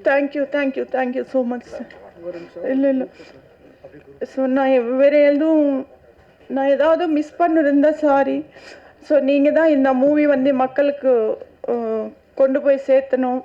Thank you so much sir. இல்லை so நான் வேறு எதுவும் நான் ஏதாவது மிஸ் பண்ணிருந்தா சாரி. ஸோ நீங்கள் தான் இந்த மூவி வந்து மக்களுக்கு கொண்டு போய் சேர்த்தணும்.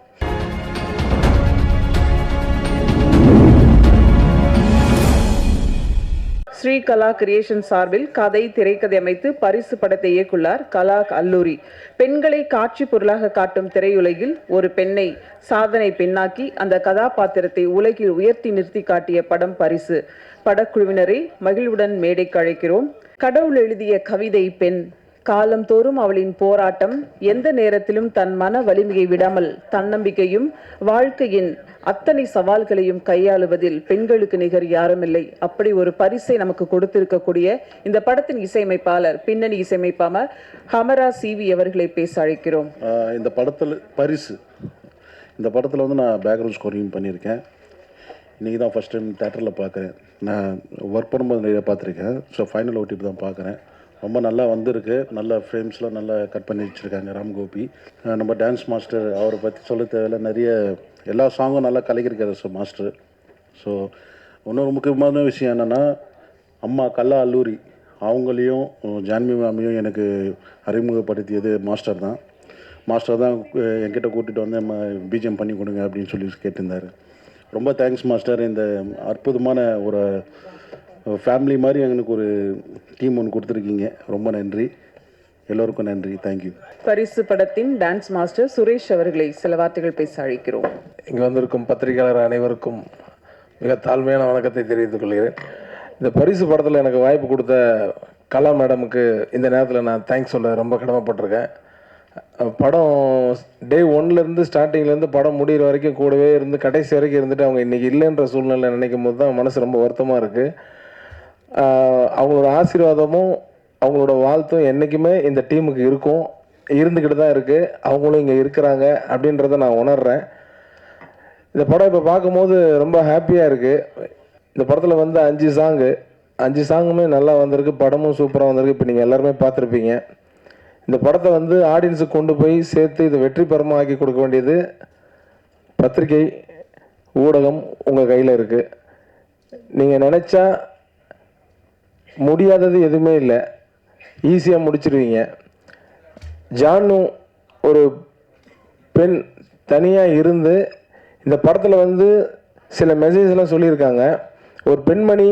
ஸ்ரீ கலா கிரியேஷன் சார்பில் கதை திரைக்கதை அமைத்து பரிசு படத்தை இயக்குள்ளார் கலா அல்லூரி. பெண்களை காட்சி பொருளாக காட்டும் திரையுலகில் ஒரு பெண்ணை சாதனை பெண்ணாக்கி அந்த கதாபாத்திரத்தை உலகில் உயர்த்தி நிறுத்தி காட்டிய படம் பரிசு. படக்குழுவினரை மகிழ்வுடன் மேடைக்கு அழைக்கிறோம். கடவுள் எழுதிய கவிதை பெண். காலந்தோறும் அவளின் போராட்டம், எந்த நேரத்திலும் தன் மன வலிமையை விடாமல் தன்னம்பிக்கையும் வாழ்க்கையின் அத்தனை சவால்களையும் கையாளுவதில் பெண்களுக்கு நிகர் யாருமில்லை. அப்படி ஒரு பரிசை நமக்கு கொடுத்திருக்கக்கூடிய இந்த படத்தின் இசையமைப்பாளர், பின்னணி இசையமைப்பாளர் ஹமரா சிவி அவர்களை பேச அழைக்கிறோம். இந்த படத்தில் பரிசு, இந்த படத்தில் வந்து நான் பேக்ரவுண்ட் ஸ்கோரிங் பண்ணியிருக்கேன். இன்றைக்கி தான் ஃபஸ்ட் டைம் தேட்டரில் பார்க்குறேன். நான் ஒர்க் பண்ணும்போது நிறைய பார்த்துருக்கேன். ஸோ ஃபைனல் ஓட்டிட்டு தான் பார்க்குறேன். ரொம்ப நல்லா வந்திருக்கு. நல்ல ஃப்ரேம்ஸ்லாம் நல்லா கட் பண்ணி வச்சுருக்காங்க ராம்கோபி. நம்ம டான்ஸ் மாஸ்டர், அவரை பற்றி சொல்ல தேவையில்ல. நிறைய எல்லா சாங்கும் நல்லா கலக்கியிருக்காரு ஸோ மாஸ்டர். ஸோ இன்னொரு முக்கியமான விஷயம் என்னென்னா, அம்மா கலா அல்லூரி அவங்களையும் ஜான்வி மேமையும் எனக்கு அறிமுகப்படுத்தியது மாஸ்டர் தான். மாஸ்டர் தான் என்கிட்ட கூட்டிகிட்டு வந்து பிஜிஎம் பண்ணி கொடுங்க அப்படின்னு சொல்லி கேட்டிருந்தார். ரொம்ப தேங்க்ஸ் மாஸ்டர். இந்த அற்புதமான ஒரு ஃபேமிலி மாதிரி எங்களுக்கு ஒரு டீம் ஒன்று கொடுத்துருக்கீங்க. ரொம்ப நன்றி, எல்லோருக்கும் நன்றி. தேங்க்யூ. பரிசு படத்தின் டான்ஸ் மாஸ்டர் சுரேஷ் அவர்களை சில வார்த்தைகள் பேச அழைக்கிறோம். இங்கே வந்திருக்கும் பத்திரிகையாளர் அனைவருக்கும் மிக தாழ்மையான வணக்கத்தை தெரிவித்துக் கொள்கிறேன். இந்த பரிசு படத்தில் எனக்கு வாய்ப்பு கொடுத்த கலா மேடமுக்கு இந்த நேரத்தில் நான் தேங்க்ஸ் சொல்ல ரொம்ப கடமைப்பட்டிருக்கேன். படம் டே 1லேருந்து ஸ்டார்டிங்லேருந்து படம் முடிகிற வரைக்கும் கூடவே இருந்து கடைசி வரைக்கும் இருந்துட்டு அவங்க இன்றைக்கி இல்லைன்ற சூழ்நிலை நினைக்கும் போது தான் மனசு ரொம்ப வருத்தமாக இருக்குது. அவங்களோட ஆசீர்வாதமும் அவங்களோட வாழ்த்தும் என்றைக்குமே இந்த டீமுக்கு இருக்கும், இருந்துக்கிட்டு தான் இருக்குது. அவங்களும் இங்கே இருக்கிறாங்க அப்படின்றத நான் உணர்கிறேன். இந்த படம் இப்போ பார்க்கும்போது ரொம்ப ஹாப்பியாக இருக்குது. இந்த படத்தில் வந்து 5 சாங்குமே நல்லா வந்திருக்கு. படமும் சூப்பராக வந்திருக்கு. இப்போ நீங்கள் எல்லாருமே பார்த்துருப்பீங்க. இந்த படத்தை வந்து ஆடியன்ஸுக்கு கொண்டு போய் சேர்த்து இதை வெற்றி பெறமாக ஆக்கி கொடுக்க வேண்டியது பத்திரிகை, ஊடகம் உங்கள் கையில் இருக்குது. நீங்கள் நினச்சா முடியாதது எதுவுமே இல்லை, ஈஸியாக முடிச்சிருவீங்க. ஜானு ஒரு பெண் தனியாக இருந்து இந்த படத்தில் வந்து சில மெசேஜ்லாம் சொல்லியிருக்காங்க. ஒரு பெண்மணி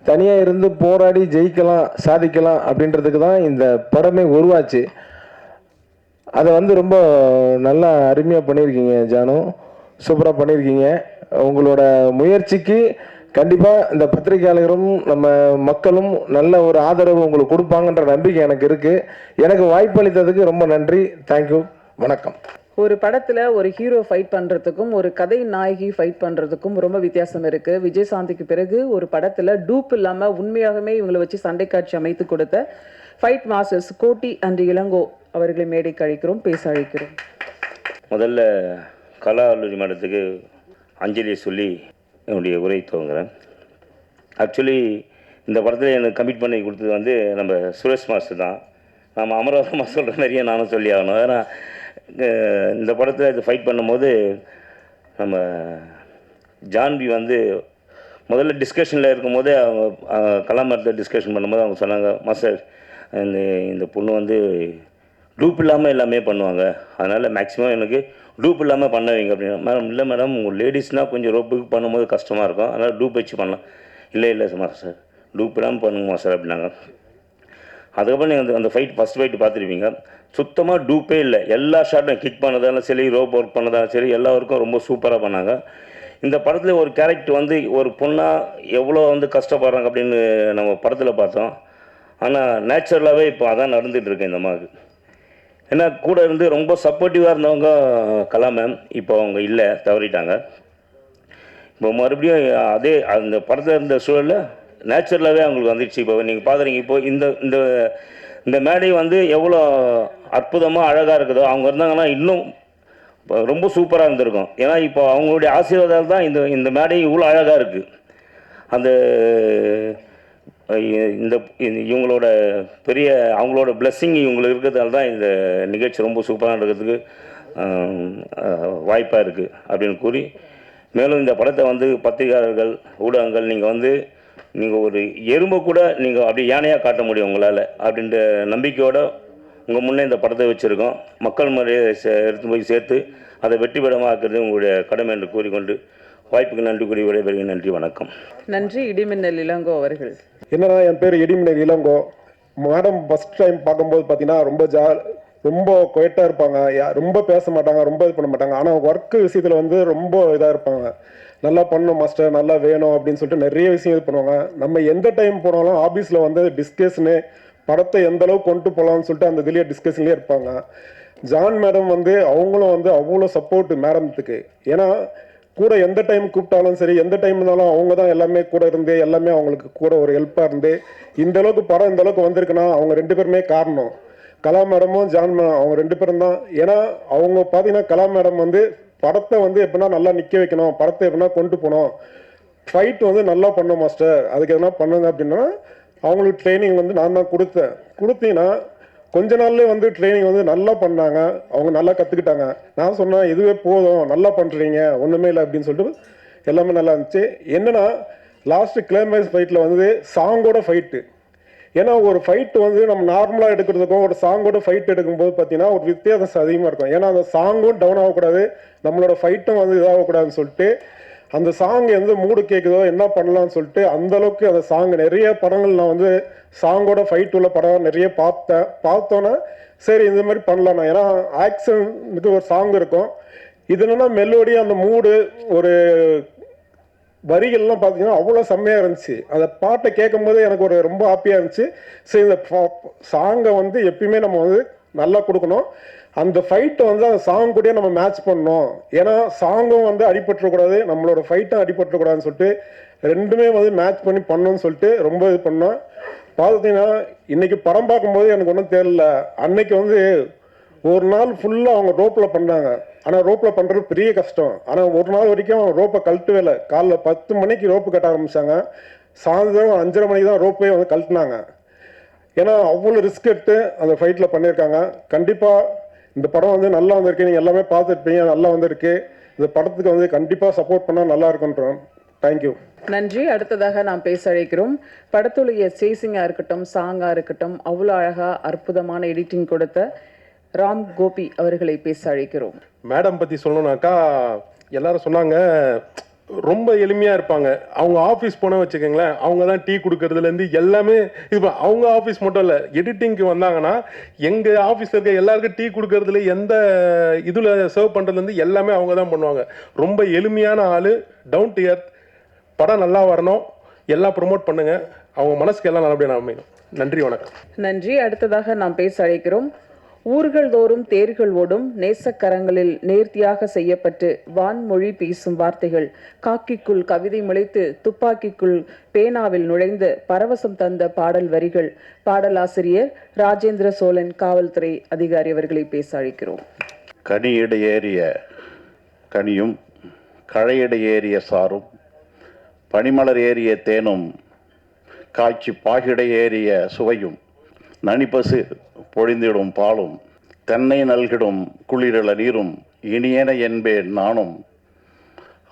தனியாக இருந்து போராடி ஜெயிக்கலாம், சாதிக்கலாம் அப்படின்றதுக்கு தான் இந்த படமே உருவாச்சு. அதை வந்து ரொம்ப நல்லா அருமையாக பண்ணியிருக்கீங்க ஜானு, சூப்பராக பண்ணியிருக்கீங்க. உங்களோட முயற்சிக்கு கண்டிப்பாக இந்த பத்திரிகையாளரும் நம்ம மக்களும் நல்ல ஒரு ஆதரவு உங்களுக்கு கொடுப்பாங்கன்ற நம்பிக்கை எனக்கு இருக்குது. எனக்கு வாய்ப்பளித்ததுக்கு ரொம்ப நன்றி. தேங்க்யூ. வணக்கம். ஒரு படத்தில் ஒரு ஹீரோ ஃபைட் பண்ணுறதுக்கும் ஒரு கதை நாயகி ஃபைட் பண்ணுறதுக்கும் ரொம்ப வித்தியாசம் இருக்குது. விஜயசாந்திக்கு பிறகு ஒரு படத்தில் டூப் இல்லாமல் உண்மையாகவே இவங்களை வச்சு சண்டை காட்சி அமைத்து கொடுத்த ஃபைட் மாஸ்டர்ஸ் கோட்டி அண்ட் இளங்கோ அவர்களை மேடைக்கு அழைக்கிறோம், பேச அழைக்கிறோம். முதல்ல கலா அல்லூரி மேடத்துக்கு அஞ்சலியை சொல்லி என்னுடைய உரை துவங்குறேன். ஆக்சுவலி இந்த படத்தில் எனக்கு கமிட் பண்ணி கொடுத்தது வந்து நம்ம சுரேஷ் மாஸ்டர் தான். நம்ம அமரவரமாக சொல்கிற மாதிரியே நானும் சொல்லி ஆகணும். ஏன்னா இந்த படத்தில் இது ஃபைட் பண்ணும்போது நம்ம ஜான்வி வந்து முதல்ல டிஸ்கஷனில் இருக்கும்போதே அவங்க கலாமரத்தை டிஸ்கஷன் பண்ணும்போது அவங்க சொன்னாங்க, மாஸ்டர் இந்த பொண்ணு வந்து டூப் இல்லாமல் எல்லாமே பண்ணுவாங்க, அதனால் மேக்ஸிமம் எனக்கு டூப் இல்லாமல் பண்ண வைங்க அப்படின்னா. மேடம் இல்லை மேடம், உங்கள் லேடிஸ்னால் கொஞ்சம் ரோப்புக்கு பண்ணும்போது கஷ்டமாக இருக்கும், அதனால் டூப் வச்சு பண்ணலாம். இல்லை மாஸ்டர் டூப் இல்லாமல் பண்ணுங்க மாஸ்டர் அப்படின்னாங்க. அதுக்கப்புறம் நீங்கள் அந்த ஃபைட் ஃபஸ்ட் ஃபைட்டு பார்த்துருப்பீங்க. சுத்தமாக டூப்பே இல்லை. எல்லா ஷாட்டும் கிக் பண்ணதாலும் சரி, ரோப் ஒர்க் பண்ணதாலும் சரி, எல்லா ஒர்க்கும் ரொம்ப சூப்பராக பண்ணாங்க. இந்த படத்தில் ஒரு கேரக்டர் வந்து ஒரு பொண்ணாக எவ்வளோ வந்து கஷ்டப்படுறாங்க அப்படின்னு நம்ம படத்தில் பார்த்தோம். ஆனால் நேச்சுரலாகவே இப்போ அதான் நடந்துகிட்ருக்கு இந்த மாதிரி. ஏன்னா கூட இருந்து ரொம்ப சப்போர்ட்டிவாக இருந்தவங்க கலா மேம் இப்போ அவங்க இல்லை, தவறிட்டாங்க. இப்போ மறுபடியும் அதே அந்த படத்தில் இருந்த சூழலில் நேச்சுரலாகவே அவங்களுக்கு வந்துடுச்சு. இப்போ நீங்கள் பார்க்குறீங்க, இப்போ இந்த இந்த இந்த மேடை வந்து எவ்வளோ அற்புதமாக அழகாக இருக்குதோ, அவங்க இருந்தாங்கன்னா இன்னும் ரொம்ப சூப்பராக இருந்திருக்கும். ஏன்னா இப்போ அவங்களுடைய ஆசீர்வாதத்தால் தான் இந்த மேடை இவ்வளோ அழகாக இருக்குது. அந்த இந்த இவங்களோட பெரிய அவங்களோட பிளெஸ்ஸிங் இவங்களுக்கு இருக்கிறதால தான் இந்த நிகழ்ச்சி ரொம்ப சூப்பராக இருக்கிறதுக்கு வாய்ப்பாக இருக்குது அப்படின்னு கூறி மேலும் இந்த படத்தை வந்து பத்திரிகையாளர்கள், ஊடகங்கள் நீங்கள் ஒரு எறும்பை கூட நீங்கள் அப்படி யானையாக காட்ட முடியும் உங்களால் அப்படின்ற நம்பிக்கையோடு உங்கள் முன்னே இந்த படத்தை வச்சுருக்கோம். மக்கள் முறையை எடுத்து போய் சேர்த்து அதை வெற்றி பெறமாக்குறது உங்களுடைய கடமை என்று கூறிக்கொண்டு வாய்ப்புக்கு நன்றி கூறி விடைபெறுகிறேன். நன்றி, வணக்கம். நன்றி. இடிமின்னல் இளங்கோ அவர்கள். என்னன்னா, என் பேர் இடிமின்னல் இளங்கோ. மேடம் ஃபஸ்ட் டைம் பார்க்கும்போது பார்த்தீங்கன்னா ரொம்ப குவைட்டாக இருப்பாங்க, ரொம்ப பேச மாட்டாங்க, ரொம்ப இது பண்ண மாட்டாங்க. ஆனால் ஒர்க்கு விஷயத்தில் வந்து ரொம்ப இதாக இருப்பாங்க. நல்லா பண்ணணும் மாஸ்டர், நல்லா வேணும் அப்படின்னு சொல்லிட்டு நிறைய விஷயம் இது பண்ணுவாங்க. நம்ம எந்த டைம் போனாலும் ஆஃபீஸில் வந்து டிஸ்கஷனு, படத்தை எந்த அளவுக்கு கொண்டு போகலாம்னு சொல்லிட்டு அந்த இதுலேயே டிஸ்கஷன்லேயே இருப்பாங்க. ஜான் மேடம் வந்து அவங்களும் வந்து அவ்வளோ சப்போர்ட் மேடத்துக்கு. ஏன்னா கூட எந்த டைம் கூப்பிட்டாலும் சரி, எந்த டைம் இருந்தாலும் அவங்க தான் எல்லாமே கூட இருந்து எல்லாமே அவங்களுக்கு கூட ஒரு ஹெல்ப்பாக இருந்து இந்த அளவுக்கு படம் இந்த அளவுக்கு வந்திருக்குன்னா அவங்க 2 பேருமே காரணம். கலா மேடமும் ஜான் மேடம் அவங்க 2 பேரும் தான். ஏன்னா அவங்க பார்த்தீங்கன்னா கலா மேடம் வந்து படத்தை வந்து எப்படின்னா நல்லா நிற்க வைக்கணும், படத்தை எப்படின்னா கொண்டு போகணும், ஃபைட் வந்து நல்லா பண்ணோம் மாஸ்டர், அதுக்கு எதனா பண்ணுங்க அப்படின்னா அவங்களுக்கு ட்ரைனிங் வந்து நான் தான் கொடுத்தீங்கன்னா கொஞ்ச நாள்லேயே வந்து ட்ரைனிங் வந்து நல்லா பண்ணாங்க. அவங்க நல்லா கற்றுக்கிட்டாங்க. நான் சொன்னேன் இதுவே போதும், நல்லா பண்ணுறீங்க, ஒன்றுமே இல்லை அப்படின்னு சொல்லிட்டு எல்லாமே நல்லா இருந்துச்சு. என்னென்னா லாஸ்ட்டு கிளைமேக்ஸ் ஃபைட்டில் வந்து சாங்கோட ஃபைட்டு. ஏன்னா ஒரு ஃபைட்டு வந்து நம்ம நார்மலாக எடுக்கிறதுக்கும் ஒரு சாங்கோட ஃபைட் எடுக்கும்போது பார்த்தீங்கன்னா ஒரு வித்தியாசம் அதிகமாக இருக்கும். ஏன்னா அந்த சாங்கும் டவுன் ஆகக்கூடாது, நம்மளோட ஃபைட்டும் வந்து இதாகக்கூடாதுன்னு சொல்லிட்டு அந்த சாங் எந்த மூடு கேட்குதோ என்ன பண்ணலாம்னு சொல்லிட்டு அந்தளவுக்கு அந்த சாங் நிறைய படங்கள் நான் வந்து சாங்கோட ஃபைட் உள்ள படம் நிறைய பார்த்தோன்னே சரி இந்த மாதிரி பண்ணலாம். ஏன்னா ஆக்ஷனுக்கு ஒரு சாங் இருக்கும், இது என்னன்னா மெலோடி, அந்த மூடு, ஒரு வரிகள்லாம் பார்த்தீங்கன்னா அவ்வளோ செம்மையாக இருந்துச்சு. அந்த பாட்டை கேட்கும் போது எனக்கு ஒரு ரொம்ப ஹாப்பியாக இருந்துச்சு. சரி இந்த சாங்கை வந்து எப்பயுமே நம்ம வந்து நல்லா கொடுக்கணும், அந்த ஃபைட்டை வந்து அந்த சாங் கூடயே நம்ம மேட்ச் பண்ணணும். ஏன்னா சாங்கும் வந்து அடிபட்டுறக்கூடாது, நம்மளோட ஃபைட்டும் அடிபட்டுறக்கூடாதுன்னு சொல்லிட்டு 2மே வந்து மேட்ச் பண்ணி பண்ணணும்னு சொல்லிட்டு ரொம்ப இது பண்ணோம். பார்த்தீங்கன்னா இன்றைக்கி படம் பார்க்கும்போது எனக்கு ஒன்றும் தெரியல. அன்னைக்கு வந்து ஒரு நாள் ஃபுல்லாக அவங்க ரோப்பில் பண்ணாங்க. ஆனால் ரோப்பில் பண்ணுறது பெரிய கஷ்டம். ஆனால் ஒரு நாள் வரைக்கும் ரோப்பை கழட்டவே இல்லை. காலைல 10 மணிக்கு ரோப்பு கட்ட ஆரம்பித்தாங்க, சாயந்தரம் 5:30 மணிக்கு தான் ரோப்பே வந்து கழட்டினாங்க. ஏன்னா அவ்வளோ ரிஸ்க் எடுத்து அந்த ஃபைட்டில் பண்ணியிருக்காங்க. கண்டிப்பாக இந்த படம் வந்து நல்லா வந்திருக்கு, நீங்கள் எல்லாமே பார்த்துருப்பீங்க, நல்லா வந்திருக்கு. இந்த படத்துக்கு வந்து கண்டிப்பாக சப்போர்ட் பண்ணால் நல்லா இருக்குன்றோம். தேங்க்யூ. நன்றி. அடுத்ததாக நாம் பேச அழைக்கிறோம் படத்துடைய சேசிங்காக இருக்கட்டும், சாங்காக இருக்கட்டும், அவ்வளோ அழகாக அற்புதமான எடிட்டிங் கொடுத்த ராம் கோபி அவர்களை பேச அழைக்கிறோம். மேடம் பற்றி சொல்லணும்னாக்கா எல்லாரும் சொன்னாங்க ரொம்ப எளிமையாக இருப்பாங்க. அவங்க ஆஃபீஸ் போனால் வச்சுக்கோங்களேன், அவங்க தான் டீ கொடுக்கறதுலேருந்து எல்லாமே இது. அவங்க ஆஃபீஸ் மட்டும் இல்லை, எடிட்டிங்க்கு வந்தாங்கன்னா எங்கள் ஆஃபீஸில் இருக்க எல்லாருக்கும் டீ கொடுக்கறதுல எந்த இதில் சர்வ் பண்ணுறதுலேருந்து எல்லாமே அவங்க தான் பண்ணுவாங்க. ரொம்ப எளிமையான ஆள், டவுன் டு எர்த். படம் நல்லா வரணும், எல்லாம் ப்ரொமோட் பண்ணுங்கள், அவங்க மனசுக்கு எல்லாம் நல்லபடியாக அமையும். நன்றி, வணக்கம். நன்றி. அடுத்ததாக நாம் பேச அழைக்கிறோம் ஊர்கள் தோறும் தேர்கள் ஓடும் நேசக்கரங்களில் நேர்த்தியாக செய்யப்பட்டு வான்மொழி பேசும் வார்த்தைகள், காக்கிக்குள் கவிதை முளைத்து துப்பாக்கிக்குள் பேனாவில் நுழைந்து பரவசம் தந்த பாடல் வரிகள். பாடலாசிரியர் ராஜேந்திர சோழன், காவல்துறை அதிகாரி அவர்களை பேச அழைக்கிறோம். கனியிட ஏறிய கனியும் கழையிட ஏறிய சாரும் பனிமலர் ஏறிய தேனும் காய்ச்சி பாகிட ஏறிய சுவையும் நனிப்பசு பொழிந்திடும் பாலும் தென்னை நல்கிடும் குளிரிள நீரும் இனியன என்பேன் நானும்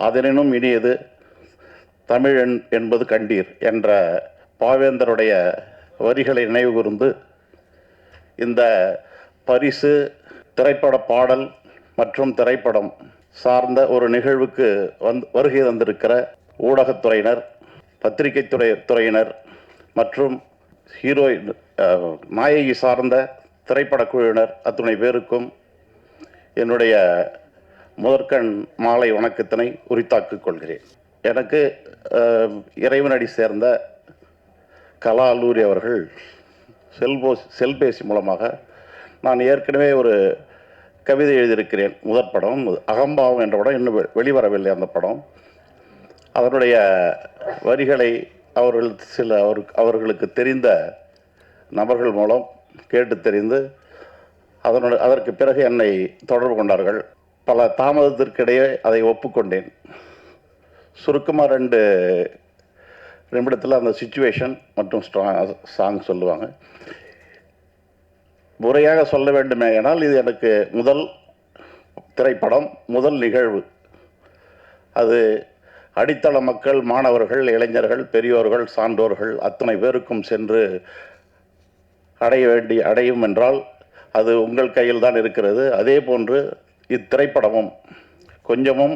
அதனினும் இனியது தமிழ் என்பது கண்டீர் என்ற பாவேந்தருடைய வரிகளை நினைவு கூர்ந்து இந்த பரிசு திரைப்பட பாடல் மற்றும் திரைப்படம் சார்ந்த ஒரு நிகழ்வுக்கு வருகை தந்திருக்கிற ஊடகத்துறையினர், பத்திரிகை துறையினர் மற்றும் ஹீரோயின் நாயகி சார்ந்த திரைப்பட குழுவினர் அத்துணை பேருக்கும் என்னுடைய முதற்கண் மாலை வணக்கத்தினை உரித்தாக்கிக் கொள்கிறேன். எனக்கு இறைவனடி சேர்ந்த கலா அல்லூரி அவர்கள் செல்பேசி மூலமாக நான் ஏற்கனவே ஒரு கவிதை எழுதியிருக்கிறேன். முதற் படம் அகம்பாவம் என்ற படம் இன்னும் வெளிவரவில்லை. அந்த படம் அதனுடைய வரிகளை அவர்களுக்கு தெரிந்த நபர்கள் மூலம் கேட்டு தெரிந்து அதற்கு பிறகு என்னை தொடர்பு கொண்டார்கள். பல தாமதத்திற்கிடையே அதை ஒப்புக்கொண்டேன். சுருக்கமாக 2 நிமிடத்தில் அந்த சிச்சுவேஷன் மற்றும் சாங் சொல்லுவாங்க. முறையாக சொல்ல வேண்டுமே ஆனால் இது எனக்கு முதல் திரைப்படம், முதல் நிகழ்வு. அது அடித்தள மக்கள், மாணவர்கள், இளைஞர்கள், பெரியோர்கள், சான்றோர்கள் அத்தனை பேருக்கும் சென்று அடையும் என்றால் அது உங்கள் கையில் தான் இருக்கிறது. அதே போன்று இத்திரைப்படமும் கொஞ்சமும்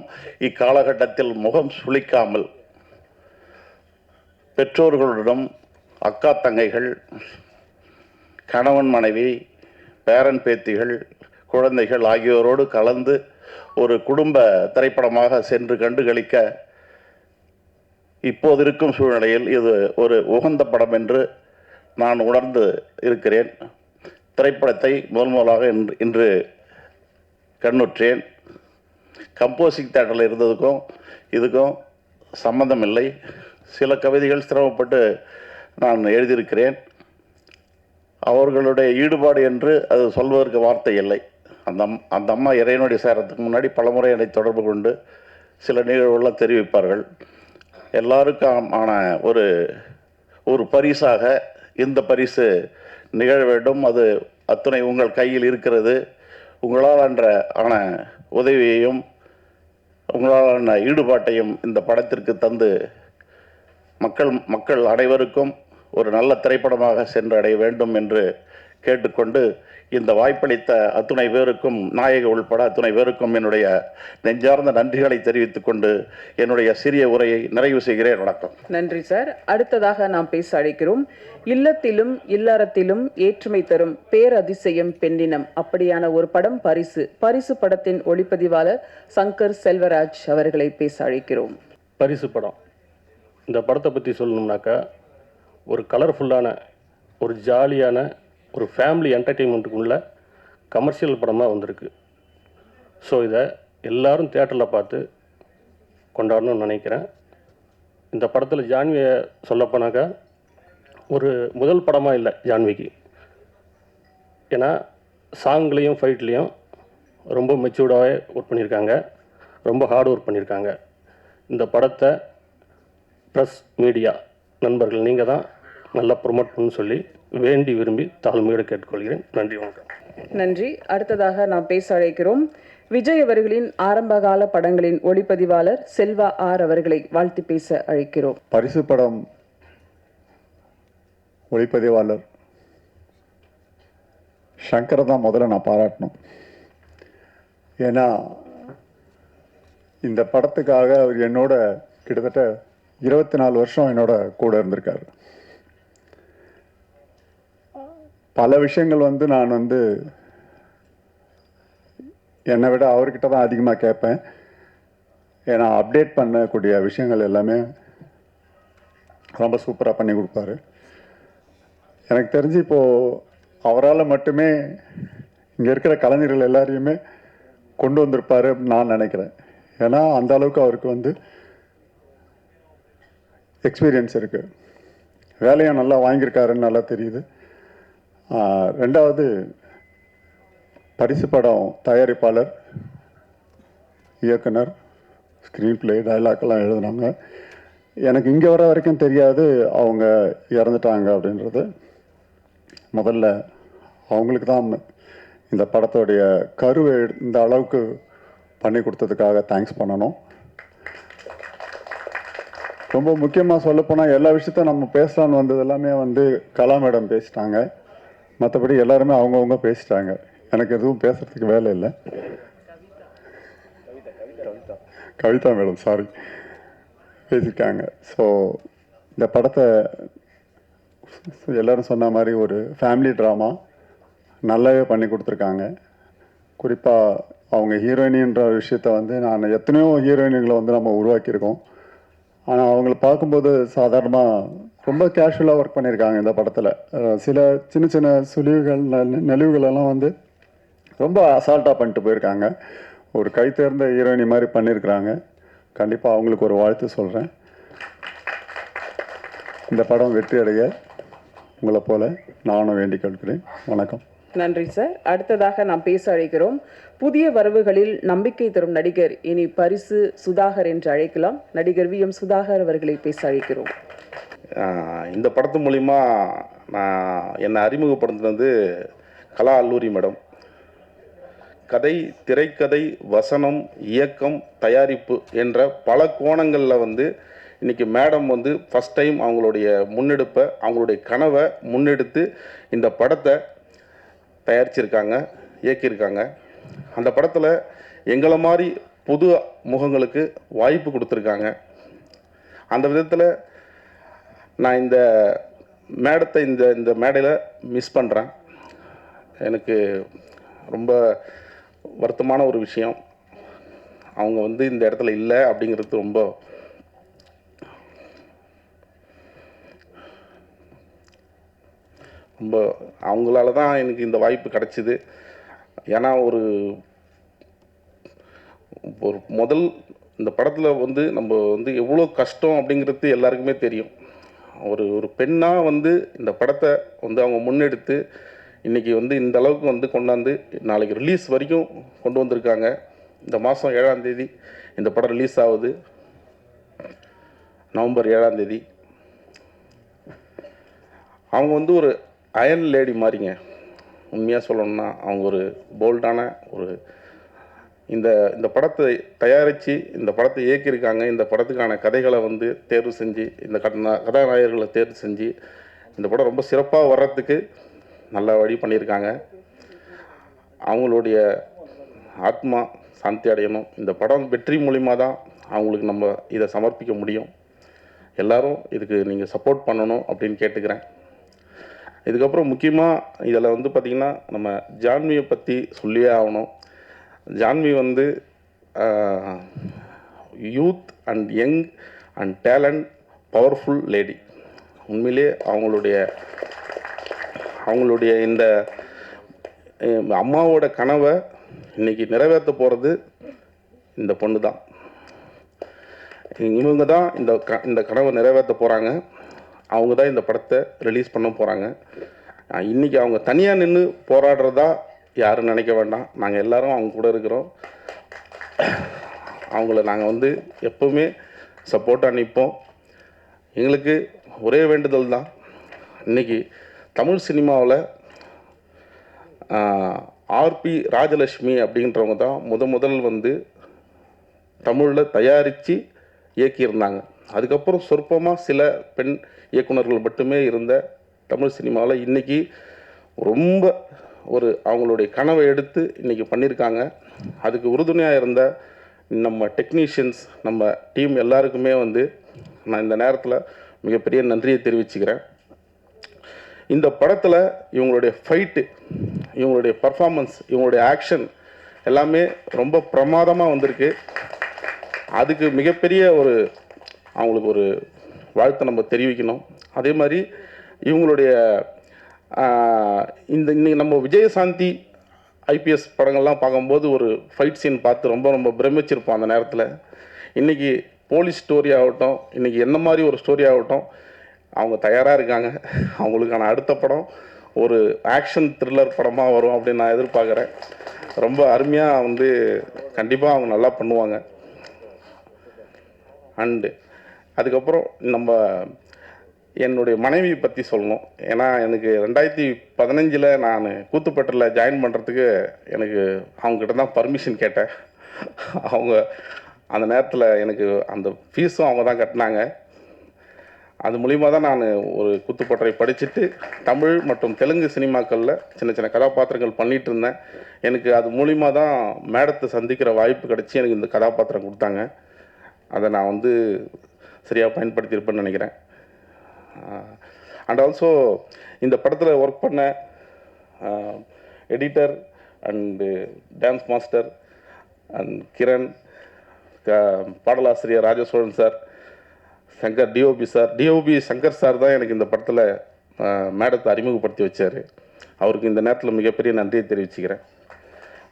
இக்காலகட்டத்தில் முகம் சுளிக்காமல் பெற்றோர்களுடன், அக்கா தங்கைகள், கணவன் மனைவி, பேரன் பேத்திகள், குழந்தைகள் ஆகியோரோடு கலந்து ஒரு குடும்ப திரைப்படமாக சென்று கண்டுகளிக்க இப்போது இருக்கும் சூழ்நிலையில் இது ஒரு உகந்த படம் என்று நான் உணர்ந்து இருக்கிறேன். திரைப்படத்தை முதலாக இன்று கண்ணுற்றேன். கம்போசிங் தேட்டரில் இருந்ததுக்கும் இதுக்கும் சம்பந்தம் இல்லை. சில கவிதைகள் சிரமப்பட்டு நான் எழுதியிருக்கிறேன். அவர்களுடைய ஈடுபாடு என்று அது சொல்வதற்கு வார்த்தை இல்லை. அந்த அம்மா இறைவனுடைய சேரத்துக்கு முன்னாடி பலமுறை என்னை தொடர்பு கொண்டு சில நிகழ்வுகள்லாம் தெரிவிப்பார்கள். எல்லாருக்கும் ஆன ஒரு பரிசாக இந்த பரிசு நிகழ வேண்டும். அது அத்துணை உங்கள் கையில் இருக்கிறது. உங்களால் ஆன உதவியையும் உங்களாலான ஈடுபாட்டையும் இந்த படத்திற்கு தந்து மக்கள் அனைவருக்கும் ஒரு நல்ல திரைப்படமாக சென்றடைய வேண்டும் என்று கேட்டுக்கொண்டு இந்த வாய்ப்பளித்த அத்துணை பேருக்கும், நாயக உள்பட அத்துணை பேருக்கும் என்னுடைய நெஞ்சார்ந்த நன்றிகளை தெரிவித்துக் கொண்டு என்னுடைய சிறிய உரையை நிறைவு செய்கிறேன். வணக்கம். நன்றி சார். அடுத்ததாக நாம் பேச அழைக்கிறோம். இல்லத்திலும் இல்லறத்திலும் ஏற்றுமை தரும் பேரதிசயம் பெண்ணினம், அப்படியான ஒரு படம் பரிசு படத்தின் ஒளிப்பதிவாளர் சங்கர் செல்வராஜ் அவர்களை பேச அழைக்கிறோம். பரிசு படம், இந்த படத்தை பற்றி சொல்லணும்னாக்கா ஒரு கலர்ஃபுல்லான, ஒரு ஜாலியான, ஒரு ஃபேமிலி என்டர்டெயின்மெண்ட்டுக்குள்ள கமர்ஷியல் படமாக வந்திருக்கு. ஸோ இதை எல்லோரும் தியேட்டரில் பார்த்து கொண்டாடணும்னு நினைக்கிறேன். இந்த படத்தில் ஜான்வியை சொல்லப்போனாக்கா ஒரு முதல் படமாக இல்லை ஜான்விக்கு. ஏன்னா சாங்லேயும் ஃபைட்லேயும் ரொம்ப மெச்சூர்டாகவே ஒர்க் பண்ணியிருக்காங்க, ரொம்ப ஹார்ட் ஒர்க் பண்ணியிருக்காங்க. இந்த படத்தை ப்ரெஸ் மீடியா நண்பர்கள் நீங்கள் தான் நல்லா ப்ரொமோட் பண்ணு சொல்லி வேண்டி விரும்பி தாழ்மையோடு கேட்டுக்கொள்கிறேன். நன்றி, வணக்கம். நன்றி. அடுத்ததாக நாம் பேச அழைக்கிறோம் விஜய் அவர்களின் ஆரம்பகால படங்களின் ஒளிப்பதிவாளர் செல்வா ஆர் அவர்களை வாழ்த்து பேச அழைக்கிறோம். பரிசு படம் ஒளிப்பதிவாளர் சங்கரை தான் முதல்ல நான் பாராட்டணும். ஏன்னா இந்த படத்துக்காக அவர் என்னோட கிட்டத்தட்ட 24 வருஷம் என்னோட கூட இருந்திருக்காரு. பல விஷயங்கள் நான் என்னை விட அவர்கிட்ட தான் அதிகமாக கேட்பேன். ஏன்னா அப்டேட் பண்ணக்கூடிய விஷயங்கள் எல்லாமே ரொம்ப சூப்பராக பண்ணி கொடுப்பாரு. எனக்கு தெரிஞ்சு இப்போது அவரால் மட்டுமே இங்கே இருக்கிற கலைஞர்கள் எல்லாரையுமே கொண்டு வந்திருப்பாரு நான் நினைக்கிறேன். ஏன்னா அந்த அளவுக்கு அவருக்கு எக்ஸ்பீரியன்ஸ் இருக்குது, வேலையும் நல்லா வாங்கியிருக்காருன்னு நல்லா தெரியுது. ரெண்டாவது, பரிசு படம் தயாரிப்பாளர், இயக்குனர், ஸ்க்ரீன் பிளே, டைலாக்லாம் எழுதுனாங்க. எனக்கு இங்கே வர வரைக்கும் தெரியாது அவங்க இறந்துட்டாங்க அப்படின்றது. முதல்ல அவங்களுக்கு தான் இந்த படத்தோடைய கருவை இந்த அளவுக்கு பண்ணி கொடுத்ததுக்காக தேங்க்ஸ் பண்ணணும். ரொம்ப முக்கியமாக சொல்லப்போனால் எல்லா விஷயத்தையும் நம்ம பேசலான்னு வந்தது எல்லாமே கலா மேடம் பேசிட்டாங்க. மற்றபடி எல்லாருமே அவங்கவுங்க பேசிட்டாங்க. எனக்கு எதுவும் பேசுகிறதுக்கு வேலை இல்லை. கவிதா மேடம் பேசியிருக்காங்க. ஸோ இந்த படத்தை எல்லோரும் சொன்ன மாதிரி ஒரு ஃபேமிலி ட்ராமா நல்லாவே பண்ணி கொடுத்துருக்காங்க. குறிப்பாக அவங்க ஹீரோயினின்ற விஷயத்த நான் எத்தனையோ ஹீரோயின்களை நம்ம உருவாக்கியிருக்கோம். ஆனால் அவங்கள பார்க்கும்போது சாதாரணமாக ரொம்ப கேஷுவலாக ஒர்க் பண்ணியிருக்காங்க. இந்த படத்தில் சில சின்ன சின்ன சுழிவுகள், நெளிவுகளெல்லாம் ரொம்ப அசால்ட்டாக பண்ணிட்டு போயிருக்காங்க. ஒரு கை தேர்ந்த ஹீரோயினி மாதிரி பண்ணியிருக்கிறாங்க. கண்டிப்பாக அவங்களுக்கு ஒரு வாழ்த்து சொல்கிறேன். இந்த படம் வெற்றி அடைய உங்களை போல நானும் வேண்டிக் கொள்கிறேன். வணக்கம். நன்றி சார். அடுத்ததாக நாம் பேச அழைக்கிறோம் புதிய வரவுகளில் நம்பிக்கை தரும் நடிகர், இனி பரிசு சுதாகர் என்று அழைக்கலாம். நடிகர் வி.எம். சுதாகர் அவர்களை பேச அழைக்கிறோம். இந்த படத்து மூலிமா நான் என்னை அறிமுகப்படுத்தினது கலா அல்லூரி மேடம். கதை, திரைக்கதை, வசனம், இயக்கம், தயாரிப்பு என்ற பல கோணங்களில் வந்து இன்றைக்கி மேடம் வந்து ஃபஸ்ட் டைம் அவங்களுடைய முன்னெடுப்பை, அவங்களுடைய கனவை முன்னெடுத்து இந்த படத்தை தயாரிச்சிருக்காங்க, இயக்கியிருக்காங்க. அந்த படத்தில் எங்களை மாதிரி புது முகங்களுக்கு வாய்ப்பு கொடுத்துருக்காங்க. அந்த விதத்தில் நான் இந்த மேடத்தை இந்த மேடையில் மிஸ் பண்ணுறேன். எனக்கு ரொம்ப வருத்தமான ஒரு விஷயம். அவங்க வந்து இந்த இடத்துல இல்லை அப்படிங்கிறது ரொம்ப அவங்களால தான் எனக்கு இந்த வாய்ப்பு கிடச்சிது. ஏன்னா ஒரு முதல் இந்த படத்தில் வந்து நம்ம வந்து எவ்வளோ கஷ்டம் அப்படிங்கிறது எல்லாருக்குமே தெரியும். ஒரு பெண்ணாக வந்து இந்த படத்தை வந்து அவங்க முன்னெடுத்து இன்றைக்கி வந்து இந்த அளவுக்கு வந்து கொண்டாந்து நாளைக்கு ரிலீஸ் வரைக்கும் கொண்டு வந்திருக்காங்க. இந்த மாதம் 7ஆம் தேதி இந்த படம் ரிலீஸ் ஆகுது, நவம்பர் 7ஆம் தேதி. அவங்க வந்து ஒரு அயன் லேடி மாதிரிங்க. உண்மையாக சொல்லணும்னா அவங்க ஒரு போல்டான ஒரு இந்த படத்தை தயாரித்து இந்த படத்தை இயக்கியிருக்காங்க. இந்த படத்துக்கான கதைகளை வந்து தேர்வு செஞ்சு, இந்த கதாநாயகர்களை தேர்வு செஞ்சு இந்த படம் ரொம்ப சிறப்பாக வர்றதுக்கு நல்ல வழி பண்ணியிருக்காங்க. அவங்களுடைய ஆத்மா சாந்தி அடையணும். இந்த படம் வெற்றி மூலிமா தான் அவங்களுக்கு நம்ம இதை சமர்ப்பிக்க முடியும். எல்லோரும் இதுக்கு நீங்கள் சப்போர்ட் பண்ணணும் அப்படின்னு கேட்டுக்கிறேன். இதுக்கப்புறம் முக்கியமாக இதில் வந்து பார்த்திங்கன்னா நம்ம ஜான்வியை பற்றி சொல்லியே ஆகணும். ஜான்வி வந்து youth and young and talent powerful lady. உண்மையிலே அவங்களுடைய இந்த அம்மாவோட கனவை இன்றைக்கி நிறைவேற்ற போகிறது இந்த பொண்ணு தான். இவங்க தான் இந்த கனவை நிறைவேற்ற போகிறாங்க. அவங்க தான் இந்த படத்தை ரிலீஸ் பண்ண போகிறாங்க. இன்றைக்கி அவங்க தனியாக நின்று போராடுறதா யாரும் நினைக்க வேண்டாம். நாங்கள் எல்லோரும் அவங்க கூட இருக்கிறோம். அவங்கள நாங்கள் வந்து எப்போவுமே சப்போர்ட்டாக நிற்போம். எங்களுக்கு ஒரே வேண்டுதல் தான், இன்றைக்கி தமிழ் சினிமாவில் ஆர்பி ராஜலட்சுமி அப்படின்றவங்க தான் முதல் வந்து தமிழில் தயாரித்து இயக்கியிருந்தாங்க. அதுக்கப்புறம் சொற்பமாக சில பெண் இயக்குநர்கள் மட்டுமே இருந்த தமிழ் சினிமாவில் இன்றைக்கி ரொம்ப அவங்களுடைய கனவை எடுத்து இன்றைக்கி பண்ணியிருக்காங்க. அதுக்கு உறுதுணையாக இருந்த நம்ம டெக்னீஷியன்ஸ், நம்ம டீம் எல்லாருக்குமே வந்து நான் இந்த நேரத்தில் மிகப்பெரிய நன்றியை தெரிவிச்சுக்கிறேன். இந்த படத்தில் இவங்களுடைய ஃபைட்டு, இவங்களுடைய பர்ஃபார்மன்ஸ், இவங்களுடைய ஆக்ஷன் எல்லாமே ரொம்ப பிரமாதமாக வந்திருக்கு. அதுக்கு மிகப்பெரிய அவங்களுக்கு ஒரு வாழ்த்தை நம்ம தெரிவிக்கணும். அதே மாதிரி இவங்களுடைய இன்னைக்கு நம்ம விஜயசாந்தி ஐபிஎஸ் படங்கள்லாம் பார்க்கும்போது ஒரு ஃபைட் சீன் பார்த்து ரொம்ப பிரமிச்சிருப்போம் அந்த நேரத்தில். இன்றைக்கி போலீஸ் ஸ்டோரி ஆகட்டும், இன்றைக்கி என்ன மாதிரி ஒரு ஸ்டோரி ஆகட்டும், அவங்க தயாராக இருக்காங்க. அவங்களுக்கான அடுத்த படம் ஒரு ஆக்ஷன் த்ரில்லர் படமாக வரும் அப்படின்னு நான் எதிர்பார்க்குறேன். ரொம்ப அருமையாக வந்து கண்டிப்பாக அவங்க நல்லா பண்ணுவாங்க. அண்டு அதுக்கப்புறம் நம்ம என்னுடைய மனைவியை பற்றி சொல்லணும். ஏன்னா எனக்கு 2015 நான் கூத்துப்பட்டில் ஜாயின் பண்ணுறதுக்கு எனக்கு அவங்ககிட்ட தான் பர்மிஷன் கேட்டேன். அவங்க அந்த நேரத்தில் எனக்கு அந்த ஃபீஸும் அவங்க தான் கட்டினாங்க. அது மூலிமா தான் நான் ஒரு கூத்துப்பட்டறை படிச்சுட்டு தமிழ் மற்றும் தெலுங்கு சினிமாக்களில் சின்ன கதாபாத்திரங்கள் பண்ணிகிட்டு இருந்தேன். எனக்கு அது மூலிமா தான் மேடத்தை சந்திக்கிற வாய்ப்பு கிடச்சி எனக்கு இந்த கதாபாத்திரம் கொடுத்தாங்க. அதை நான் வந்து சரியாக பயன்படுத்தியிருப்பேன்னு நினைக்கிறேன். அண்ட் ஆல்சோ இந்த படத்தில் ஒர்க் பண்ண editor and dance master and Kiran, பாடலாசிரியர் Rajasozhan sir, Shankar DOP Shankar sir தான் எனக்கு இந்த படத்தில் மேடத்தை அறிமுகப்படுத்தி வச்சார். அவருக்கு இந்த நேரத்தில் மிகப்பெரிய நன்றியை தெரிவிச்சுக்கிறேன்.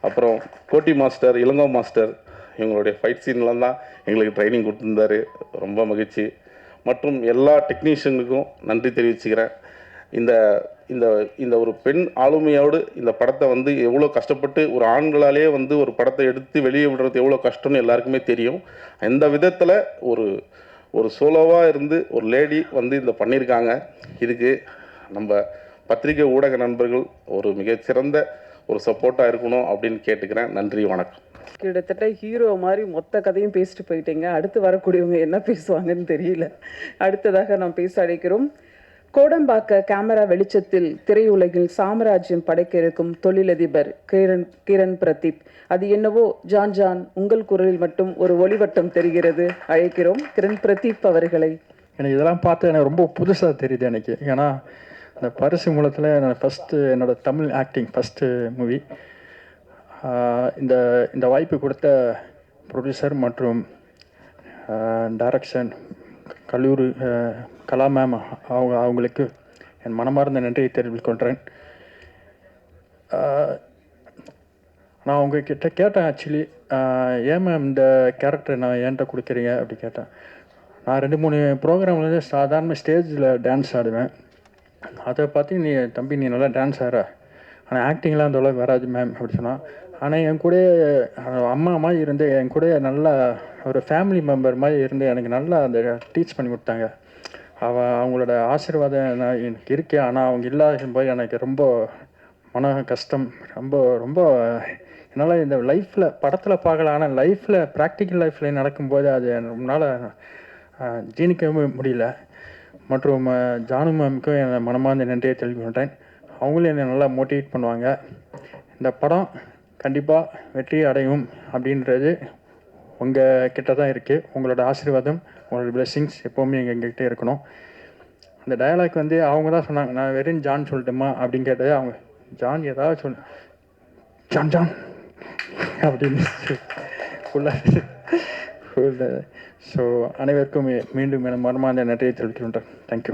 அப்புறம் கோட்டி மாஸ்டர், இளங்கோ மாஸ்டர், இவங்களுடைய ஃபைட் சீன்லாம் தான் எங்களுக்கு ட்ரைனிங் கொடுத்துருந்தாரு. ரொம்ப மகிழ்ச்சி. மற்றும் எல்லா டெக்னீஷியனுக்கும் நன்றி தெரிவிச்சுக்கிறேன். இந்த இந்த இந்த ஒரு பெண் ஆளுமையோடு இந்த படத்தை வந்து எவ்வளோ கஷ்டப்பட்டு ஒரு ஆண்களாலே வந்து ஒரு படத்தை எடுத்து வெளியே விடுறது எவ்வளோ கஷ்டம்னு எல்லாருக்குமே தெரியும். இந்த விதத்தில் ஒரு சோலோவாக இருந்து ஒரு லேடி வந்து இந்த பண்ணியிருக்காங்க. இதுக்கு நம்ம பத்திரிகை ஊடக நண்பர்கள் ஒரு மிகச்சிறந்த ஒரு சப்போர்ட்டாக இருக்கணும் அப்படின்னு கேட்டுக்கிறேன். நன்றி, வணக்கம். கிட்டத்தட்ட ஹீரோ மாதிரி மொத்த கதையும் பேசிட்டு போயிட்டீங்க. அடுத்து வரக்கூடியவங்க என்ன பேசுவாங்கன்னு தெரியல. அடுத்ததாக நாம் பேச அழைக்கிறோம். கோடம்பாக்க கேமரா வெளிச்சத்தில் திரையுலகில் சாம்ராஜ்யம் படைக்க இருக்கும் தொழிலதிபர் கிரண் பிரதீப். அது என்னவோ ஜான் ஜான் உங்கள் குரலில் மட்டும் ஒரு ஒளிவட்டம் தெரிகிறது. அழைக்கிறோம் கிரண் பிரதீப் அவர்களை. எனக்கு இதெல்லாம் பார்த்து எனக்கு ரொம்ப புதுசாக தெரியுது எனக்கு. ஏன்னா அந்த பரிசு மூலத்தில் நான் ஃபஸ்ட்டு என்னோடய தமிழ் ஆக்டிங் ஃபஸ்ட்டு மூவி. இந்த வாய்ப்பு கொடுத்த ப்ரொடியூசர் மற்றும் டைரக்ஷன் கல்லூரி கலா மேம் அவங்களுக்கு என் மனமார்ந்த நன்றியை தெரிவித்துக் கொள்கிறேன். நான் அவங்கக்கிட்ட கேட்டேன் ஆக்சுவலி, ஏன் மேம் இந்த கேரக்டர் நான் ஏன்ட்ட கொடுக்குறீங்க அப்படி கேட்டேன். நான் 2-3 ப்ரோக்ராம்லேருந்து சாதாரண ஸ்டேஜில் டான்ஸ் ஆடுவேன். அதை பார்த்து நீ நல்லா டான்ஸ் ஆடுற, ஆனால் ஆக்டிங்லாம் அந்த அளவுக்கு வராது மேம் அப்படி சொன்னான். ஆனால் என் கூட அம்மா மாதிரி இருந்து என் கூட நல்லா ஒரு ஃபேமிலி மெம்பர் மாதிரி இருந்து எனக்கு நல்லா அந்த டீச் பண்ணி கொடுத்தாங்க. அவங்களோட ஆசீர்வாதம் நான் எனக்கு இருக்கேன். ஆனால் அவங்க இல்லாத போய் எனக்கு ரொம்ப மன கஷ்டம். ரொம்ப ரொம்ப என்னால் இந்த லைஃப்பில் படத்தில் பார்க்கலாம், ஆனால் லைஃப்பில் ப்ராக்டிக்கல் லைஃப்பில் நடக்கும்போது அது நம்மளால் ஜீனிக்கவே முடியல. மற்றும் ஜானு மேமுக்கும் என் மனமார்ந்த நன்றியை தெரிவிக்கின்றேன். அவங்களும் என்னை நல்லா மோட்டிவேட் பண்ணுவாங்க. இந்த படம் கண்டிப்பாக வெற்றி அடையும் அப்படின்றது உங்கள் கிட்ட தான் இருக்குது. உங்களோட ஆசீர்வாதம், உங்களோட பிளெஸ்ஸிங்ஸ் எப்போவுமே எங்ககிட்ட இருக்கணும். அந்த டயலாக் அவங்க தான் சொன்னாங்க. நான் வெறும் ஜான் சொல்லட்டுமா அப்படின்னு கேட்டது. அவங்க ஜான் ஏதாவது ஜான் ஜான் அப்படின்னு ஸோ அனைவருக்கும் மீண்டும் என மனமார்ந்த நன்றியை தெரிவிக்கின்றேன். தேங்க்யூ.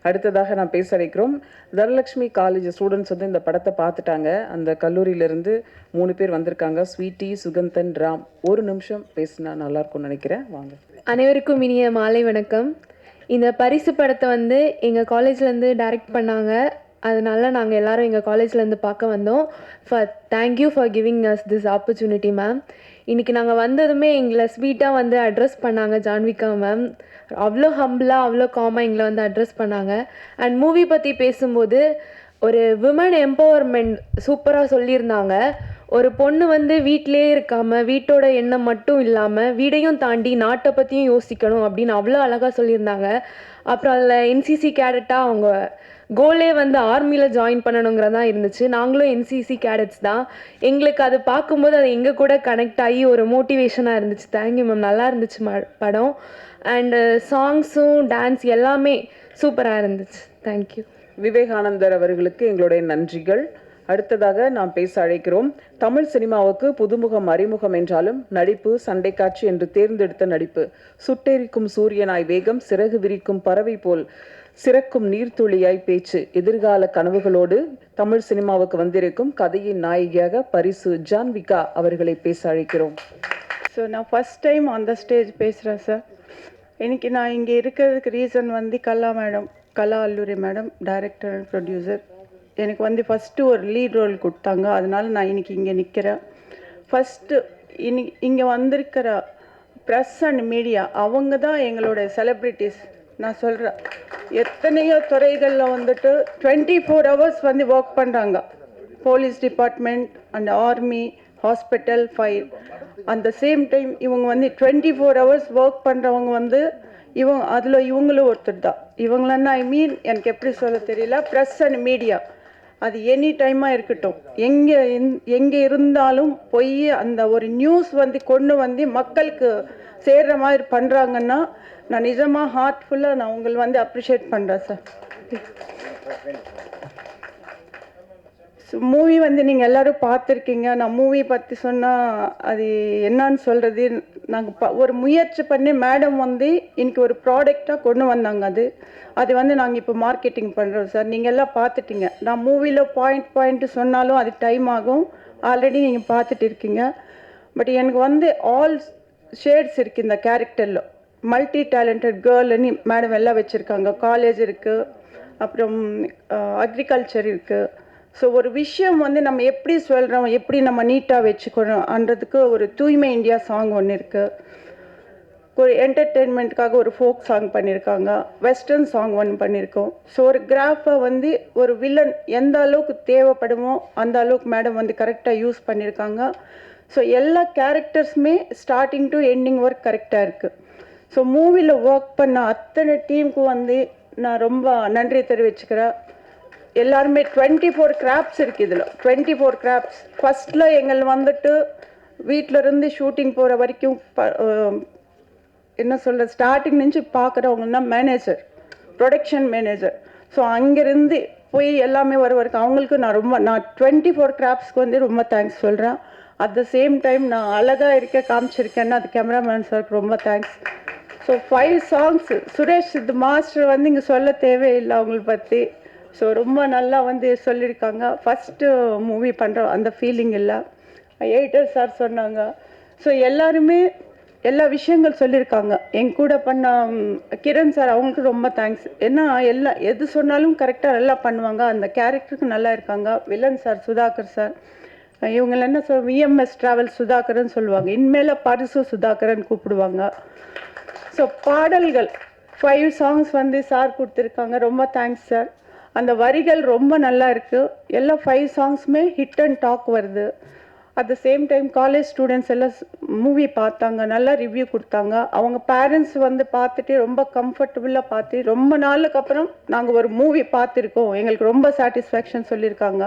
அடுத்ததாக நான் பேச அழைக்கிறோம். தனலட்சுமி காலேஜ் ஸ்டூடெண்ட்ஸ் இந்த படத்தை பார்த்துட்டாங்க. அந்த கல்லூரியிலேருந்து 3 பேர் வந்திருக்காங்க. ஸ்வீட்டி, சுகந்தன், ராம். ஒரு நிமிஷம் பேசினா நல்லாயிருக்கும்னு நினைக்கிறேன். வாங்க. அனைவருக்கும் இனிய மாலை வணக்கம். இந்த பரிசு படத்தை எங்கள் காலேஜ்லேருந்து டைரக்ட் பண்ணாங்க. அதனால நாங்கள் எல்லோரும் எங்கள் காலேஜ்லேருந்து பார்க்க வந்தோம். Thank you for giving us this opportunity ma'am. இன்றைக்கி நாங்கள் வந்ததுமே எங்களை ஸ்வீட்டாக அட்ரஸ் பண்ணாங்க ஜான்விகா மேம். அவ்வளோ ஹம்பிளாக அவ்வளோ காமாக எங்களை அட்ரஸ் பண்ணாங்க. அண்ட் மூவி பற்றி பேசும்போது ஒரு விமன் எம்பவர்மெண்ட் சூப்பராக சொல்லியிருந்தாங்க. ஒரு பொண்ணு வீட்டிலே இருக்காமல் வீட்டோட எண்ணம் மட்டும் இல்லாமல் வீடையும் தாண்டி நாட்டை பற்றியும் யோசிக்கணும் அப்படின்னு அவ்வளோ அழகாக சொல்லியிருந்தாங்க. அப்புறம் அதில் என்சிசி கேடட்டாக அவங்க கோலே ஆர்மியில் ஜாயின் பண்ணணுங்கிறதான் இருந்துச்சு. நாங்களும் என்சிசி கேடட்ஸ் தான். எங்களுக்கு அது பார்க்கும்போது அது எங்கள் கூட கனெக்ட் ஆகி ஒரு மோட்டிவேஷனாக இருந்துச்சு. Thank you ma'am. நல்லா இருந்துச்சு படம். அண்டு சாங்ஸும் டான்ஸ் எல்லாமே சூப்பராக இருந்துச்சு. தேங்க்யூ. விவேகானந்தர் அவர்களுக்கு எங்களுடைய நன்றிகள். அடுத்ததாக நாம் பேச அழைக்கிறோம். தமிழ் சினிமாவுக்கு புதுமுகம் அறிமுகம் என்றாலும் நடிப்பு சண்டை காட்சி என்று தேர்ந்தெடுத்த நடிப்பு. சுட்டெரிக்கும் சூரியனாய் வேகம், சிறகு விரிக்கும் பறவை போல் சிறக்கும் நீர்த்துளியாய் பேச்சு. எதிர்கால கனவுகளோடு தமிழ் சினிமாவுக்கு வந்திருக்கும் கதையின் நாயகியாக பரிசு ஜான்விகா அவர்களை பேச அழைக்கிறோம். ஸோ நான் ஃபஸ்ட் டைம் அந்த ஸ்டேஜ் பேசுகிறேன் சார். இன்னைக்கு நான் இங்கே இருக்கிறதுக்கு reason Kala Alluri madam, director and producer. எனக்கு ஃபஸ்ட்டு ஒரு லீட் ரோல் கொடுத்தாங்க. அதனால நான் இன்றைக்கி இங்கே நிற்கிறேன். ஃபஸ்ட்டு இங்கே வந்திருக்கிற ப்ரெஸ் அண்ட் மீடியா அவங்க தான் எங்களோட செலிப்ரிட்டிஸ். நான் சொல்கிறேன், எத்தனையோ துறைகளில் 24 hours ஒர்க் பண்ணுறாங்க. Police department and army, hospital, fire. அந்த சேம் டைம் இவங்க 24 hours ஒர்க் பண்ணுறவங்க இவங்களும் ஒருத்தர் தான். இவங்களன்னா எனக்கு எப்படி சொல்ல தெரியல. ப்ரெஸ் அண்ட் மீடியா அது எனி டைமாக இருக்கட்டும், எங்கே இருந்தாலும் போய் அந்த ஒரு நியூஸ் கொண்டு மக்களுக்கு சேர்கிற மாதிரி பண்ணுறாங்கன்னா நான் நிஜமாக ஹார்ட்ஃபுல்லாக நான் உங்களை அப்ரிஷியேட் பண்ணுறேன் சார். மூவி நீங்கள் எல்லோரும் பார்த்துருக்கீங்க. நான் மூவி பற்றி சொன்னால் அது என்னன்னு சொல்கிறது. நாங்கள் ஒரு முயற்சி பண்ணி மேடம் இன்னைக்கு ஒரு ப்ராடக்டாக கொண்டு வந்தாங்க. அது நாங்கள் இப்போ மார்க்கெட்டிங் பண்ணுறோம் சார். நீங்கள் எல்லாம் பார்த்துட்டீங்க. நான் மூவியில் பாயிண்ட் சொன்னாலும் அது டைம் ஆகும். ஆல்ரெடி நீங்கள் பார்த்துட்டு இருக்கீங்க. பட் எனக்கு ஆல் ஷேட்ஸ் இருக்குது இந்த கேரக்டரில். மல்டி டேலண்டட் கேர்ள்னு மேடம் எல்லாம் வச்சுருக்காங்க. காலேஜ் இருக்குது, அப்புறம் அக்ரிகல்ச்சர் இருக்குது. ஸோ ஒரு விஷயம் நம்ம எப்படி சொல்கிறோம், எப்படி நம்ம நீட்டாக வச்சுக்கணும்ன்றதுக்கு ஒரு தூய்மை இந்தியா சாங் ஒன்று இருக்குது. ஒரு என்டர்டெயின்மெண்ட்டுக்காக ஒரு ஃபோக் சாங் பண்ணியிருக்காங்க, வெஸ்டர்ன் சாங் ஒன்று பண்ணியிருக்கோம். ஸோ ஒரு கிராஃபை வந்து ஒரு வில்லன் எந்த அளவுக்கு தேவைப்படுமோ அந்த அளவுக்கு மேடம் வந்து கரெக்டாக யூஸ் பண்ணியிருக்காங்க. ஸோ எல்லா கேரக்டர்ஸுமே ஸ்டார்டிங் டு எண்டிங் ஒர்க் கரெக்டாக இருக்குது. ஸோ மூவியில் ஒர்க் பண்ண அத்தனை டீமுக்கும் வந்து நான் ரொம்ப நன்றி தெரிவிச்சுக்கிறேன். எல்லாருமே 24 கிராஃப்ட்ஸ் இருக்குது இதில். 24 கிராஃப்ட்ஸ் ஃபஸ்ட்டில் எங்கள் வந்துட்டு வீட்டில் இருந்து ஷூட்டிங் போகிற வரைக்கும் என்ன சொல்கிறது, ஸ்டார்டிங் நினச்சி பார்க்குறவங்கன்னா மேனேஜர், ப்ரொடக்ஷன் மேனேஜர். ஸோ அங்கேருந்து போய் எல்லாமே வர வரைக்கும் அவங்களுக்கு நான் 24 கிராஃப்ட்ஸ்க்கு வந்து ரொம்ப தேங்க்ஸ் சொல்கிறேன். அட் த சேம் டைம் நான் அழகாக இருக்க காமிச்சிருக்கேன்னா அது கேமராமேன் சாருக்கு ரொம்ப தேங்க்ஸ். ஸோ 5 சாங்ஸ் சுரேஷ் சித்து மாஸ்டர் வந்து இங்கே சொல்ல தேவையில்லை அவங்கள பற்றி. ஸோ ரொம்ப நல்லா வந்து சொல்லியிருக்காங்க. ஃபஸ்ட்டு மூவி பண்ணுற அந்த ஃபீலிங் இல்லை. எடிட்டர் சார் சொன்னாங்க. ஸோ எல்லாருமே எல்லா விஷயங்கள் சொல்லியிருக்காங்க. என் கூட பண்ண கிரண் சார் அவங்களுக்கு ரொம்ப தேங்க்ஸ். ஏன்னா எது சொன்னாலும் கரெக்டாக நல்லா பண்ணுவாங்க. அந்த கேரக்டருக்கு நல்லா இருக்காங்க. வில்லன் சார் சுதாகர் சார், இவங்க என்ன விஎம்எஸ் ட்ராவல் சுதாகர்ன்னு சொல்லுவாங்க, இனிமேல் பரிசு சுதாகரன் கூப்பிடுவாங்க. ஸோ பாடல்கள் 5 சாங்ஸ் வந்து சார் கொடுத்துருக்காங்க. ரொம்ப தேங்க்ஸ் சார். அந்த வரிகள் ரொம்ப நல்லா இருக்குது. எல்லா 5 சாங்ஸுமே ஹிட் அண்ட் டாக் வருது. At the same time college students எல்லாம் மூவி பார்த்தாங்க, நல்லா ரிவ்யூ கொடுத்தாங்க. அவங்க பேரண்ட்ஸ் வந்து பார்த்துட்டு ரொம்ப கம்ஃபர்டபுளாக பார்த்து ரொம்ப நாளுக்கு அப்புறம் நாங்கள் ஒரு மூவி பார்த்துருக்கோம், எங்களுக்கு ரொம்ப சாட்டிஸ்ஃபேக்ஷன் சொல்லியிருக்காங்க.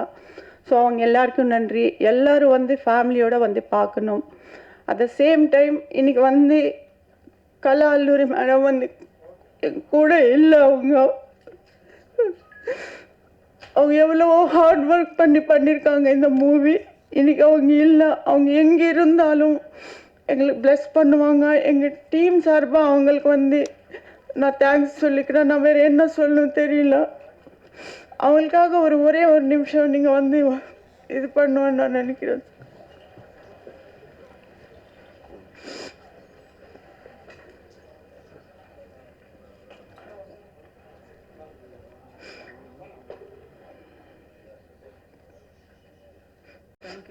ஸோ அவங்க எல்லாருக்கும் நன்றி. எல்லோரும் வந்து ஃபேமிலியோடு வந்து பார்க்கணும். அட் த சேம் டைம் இன்றைக்கி வந்து கலா அல்லூரி மேடம் வந்து கூட இல்லை. அவங்க எவ்வளவோ ஹார்ட் ஒர்க் பண்ணியிருக்காங்க இந்த மூவி. இன்றைக்கி அவங்க இல்லை. அவங்க எங்கே இருந்தாலும் எங்களுக்கு ப்ளஸ் பண்ணுவாங்க. எங்கள் டீம் சார்பாக அவங்களுக்கு வந்து நான் தேங்க்ஸ் சொல்லிக்கிறேன். நான் வேறு என்ன சொல்லணும் தெரியல. அவங்களுக்காக ஒரே ஒரு நிமிஷம் நீங்கள் வந்து இது பண்ணுவேன்னு நான் நினைக்கிறேன்.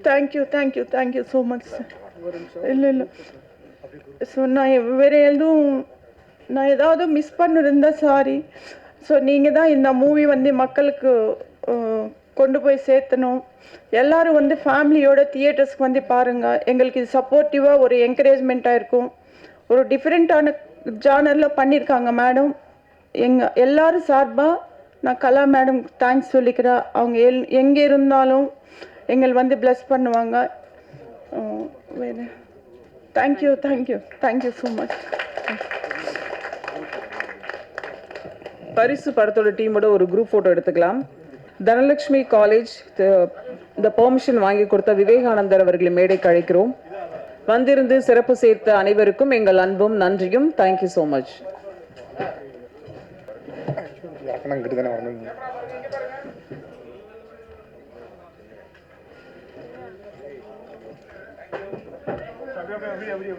Thank you so much sir. இல்லை ஸோ நான் வேறு நான் ஏதாவது மிஸ் பண்ணிருந்தா சாரி. ஸோ நீங்கள் தான் இந்த மூவி வந்து மக்களுக்கு கொண்டு போய் சேர்த்தணும். எல்லோரும் வந்து ஃபேமிலியோட தியேட்டர்ஸ்க்கு வந்து பாருங்கள். எங்களுக்கு இது சப்போர்ட்டிவாக ஒரு என்கரேஜ்மெண்ட்டாக இருக்கும். ஒரு டிஃப்ரெண்ட்டான ஜானரில் பண்ணியிருக்காங்க மேடம். எல்லோரும் சார்பாக நான் கலா மேடம் தேங்க்ஸ் சொல்லிக்கிறேன். அவங்க எங்கே இருந்தாலும் எங்கள் வந்து ப்ளஸ் பண்ணுவாங்க. வேறு தேங்க்யூ ஸோ மச். பரிசு படத்தோட டீமோட ஒரு குரூப் ஃபோட்டோ எடுத்துக்கலாம். தனலட்சுமி காலேஜ் இந்த பெர்மிஷன் வாங்கி கொடுத்த விவேகானந்தர் அவர்களை மேடைக்கு அழைக்கிறோம். வந்திருந்து சிறப்பு சேர்த்த அனைவருக்கும் எங்கள் அன்பும் நன்றியும். Thank you so much. அப்படியே